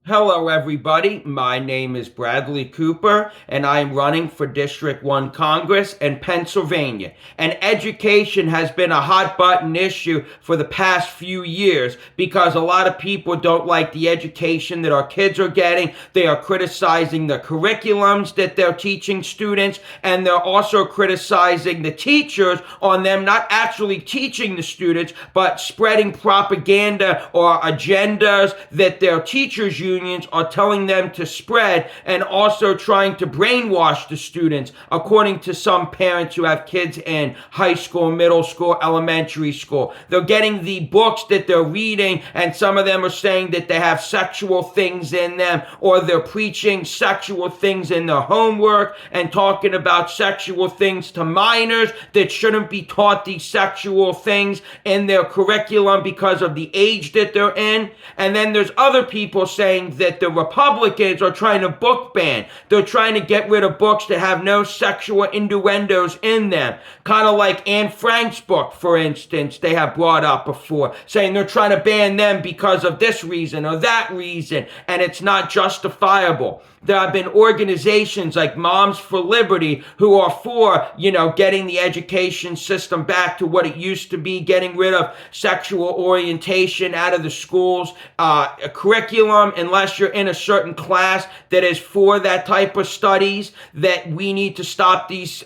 Hello, everybody. My name is Bradley Cooper, and I am running for District 1 Congress in Pennsylvania. And education has been a hot button issue for the past few years because a lot of people don't like the education that our kids are getting. They are criticizing the curriculums that they're teaching students, and they're also criticizing the teachers on them not actually teaching the students, but spreading propaganda or agendas that their teachers use unions are telling them to spread, and also trying to brainwash the students, according to some parents who have kids in high school, middle school, elementary school. They're getting the books that they're reading, and some of them are saying that they have sexual things in them, or they're preaching sexual things in their homework and talking about sexual things to minors that shouldn't be taught these sexual things in their curriculum because of the age that they're in. And then there's other people saying that the Republicans are trying to book ban. They're trying to get rid of books that have no sexual innuendos in them. Kind of like Anne Frank's book, for instance, they have brought up before, saying they're trying to ban them because of this reason or that reason, and it's not justifiable. There have been organizations like Moms for Liberty who are for, getting the education system back to what it used to be, getting rid of sexual orientation out of the schools, curriculum, unless you're in a certain class that is for that type of studies, that we need to stop these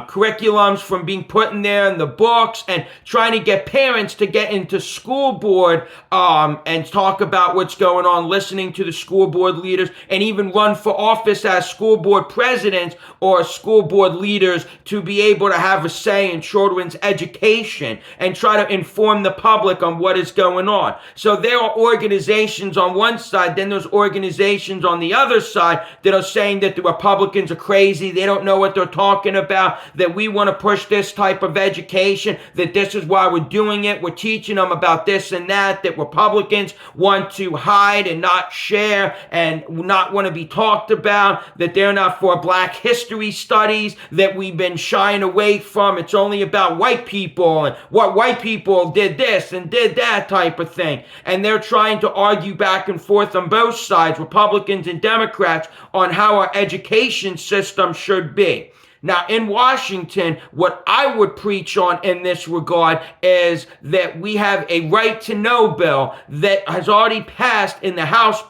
curriculums from being put in there in the books, and trying to get parents to get into school board and talk about what's going on, listening to the school board leaders, and even run for office as school board presidents or school board leaders to be able to have a say in children's education and try to inform the public on what is going on. So there are organizations on one side, then there's organizations on the other side that are saying that the Republicans are crazy, they don't know what they're talking about, that we want to push this type of education, that this is why we're doing it, we're teaching them about this and that Republicans want to hide and not share and not want to be talked about, that they're not for Black history studies that we've been shying away from. It's only about white people and what white people did this and did that type of thing. And they're trying to argue back and forth on both sides, Republicans and Democrats, on how our education system should be. Now, in Washington, what I would preach on in this regard is that we have a right to know bill that has already passed in the House,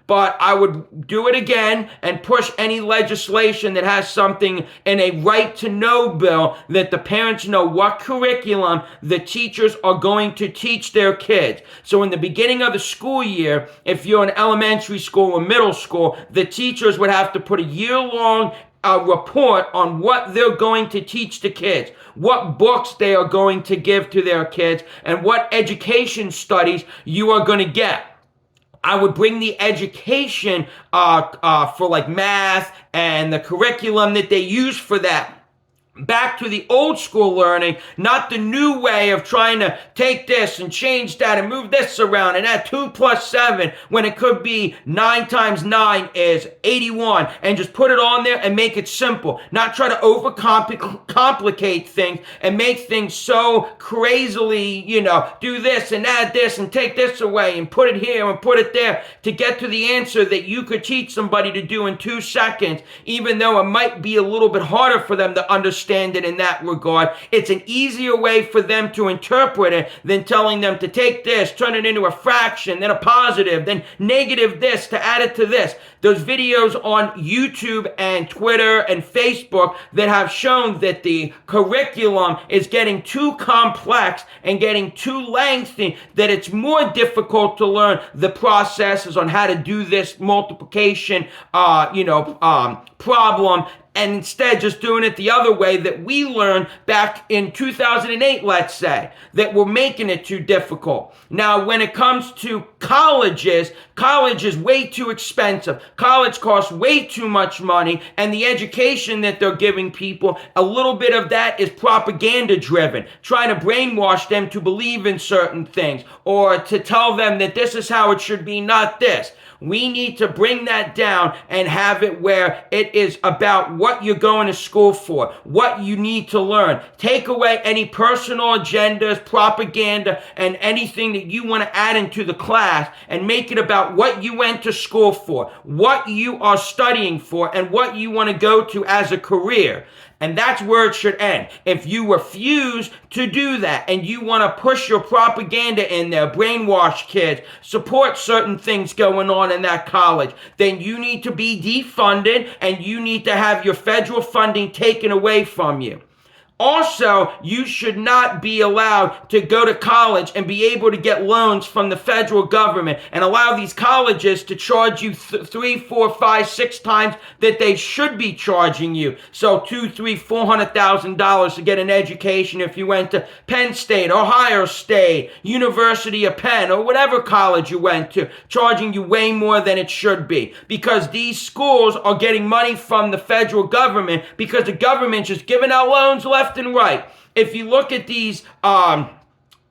but I would do it again and push any legislation that has something in a right to know bill, that the parents know what curriculum the teachers are going to teach their kids. So in the beginning of the school year, if you're in elementary school or middle school, the teachers would have to put a year-long report on what they're going to teach the kids, what books they are going to give to their kids, and what education studies you are going to get. I would bring the education for like math and the curriculum that they use for that back to the old school learning, not the new way of trying to take this and change that and move this around and add 2 plus 7 when it could be 9 times 9 is 81, and just put it on there and make it simple. Not try to overcomplicate things and make things so crazily, do this and add this and take this away and put it here and put it there to get to the answer that you could teach somebody to do in 2 seconds, even though it might be a little bit harder for them to understand it in that regard. It's an easier way for them to interpret it than telling them to take this, turn it into a fraction, then a positive, then negative this to add it to this. There's videos on YouTube and Twitter and Facebook that have shown that the curriculum is getting too complex and getting too lengthy, that it's more difficult to learn the processes on how to do this multiplication, problem, and instead just doing it the other way that we learned back in 2008, let's say, that we're making it too difficult. Now, when it comes to colleges, college is way too expensive. College costs way too much money, and the education that they're giving people, a little bit of that is propaganda driven, trying to brainwash them to believe in certain things, or to tell them that this is how it should be, not this. We need to bring that down and have it where it is about what you're going to school for, what you need to learn. Take away any personal agendas, propaganda, and anything that you want to add into the class. class and make it about what you went to school for, what you are studying for, and what you want to go to as a career. And that's where it should end. If you refuse to do that and you want to push your propaganda in there, brainwash kids, support certain things going on in that college, then you need to be defunded and you need to have your federal funding taken away from you. Also, you should not be allowed to go to college and be able to get loans from the federal government and allow these colleges to charge you 3, 4, 5, 6 times that they should be charging you. So $200,000, $300,000, $400,000 to get an education if you went to Penn State, Ohio State, University of Penn, or whatever college you went to, charging you way more than it should be. Because these schools are getting money from the federal government because the government's just giving out loans left and right. If you look at these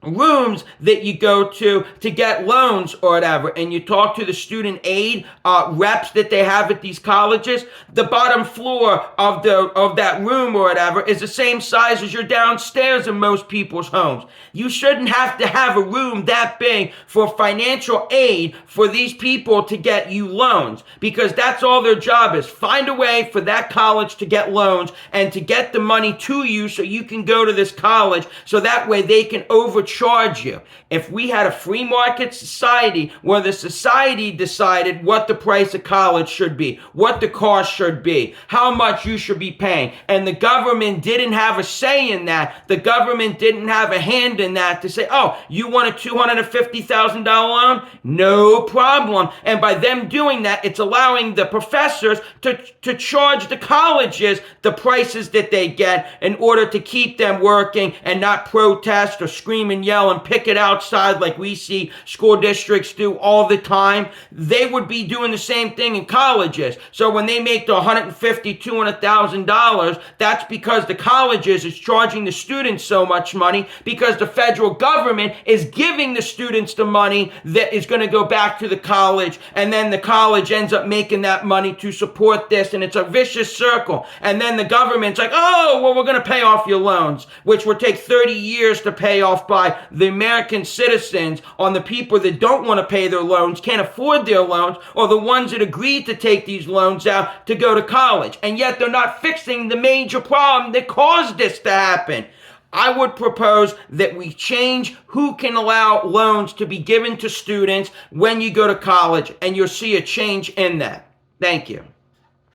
rooms that you go to get loans or whatever, and you talk to the student aid reps that they have at these colleges, the bottom floor of that room or whatever is the same size as your downstairs in most people's homes. You shouldn't have to have a room that big for financial aid for these people to get you loans, because that's all their job is. Find a way for that college to get loans and to get the money to you so you can go to this college, so that way they can overcharge you. If we had a free market society where the society decided what the price of college should be, what the cost should be, how much you should be paying, and the government didn't have a say in that, the government didn't have a hand in that to say, oh, you want a $250,000 loan? No problem. And by them doing that, it's allowing the professors to charge the colleges the prices that they get in order to keep them working and not protest or scream and yell and picket outside like we see school districts do all the time. They would be doing the same thing in colleges. So when they make the $150,000, $200,000, that's because the colleges is charging the students so much money because the federal government is giving the students the money that is going to go back to the college, and then the college ends up making that money to support this, and it's a vicious circle. And then the government's like, oh, well, we're going to pay off your loans, which would take 30 years to pay off by the American citizens on the people that don't want to pay their loans, can't afford their loans, or the ones that agreed to take these loans out to go to college. And yet they're not fixing the major problem that caused this to happen. I would propose that we change who can allow loans to be given to students when you go to college, and you'll see a change in that. Thank you.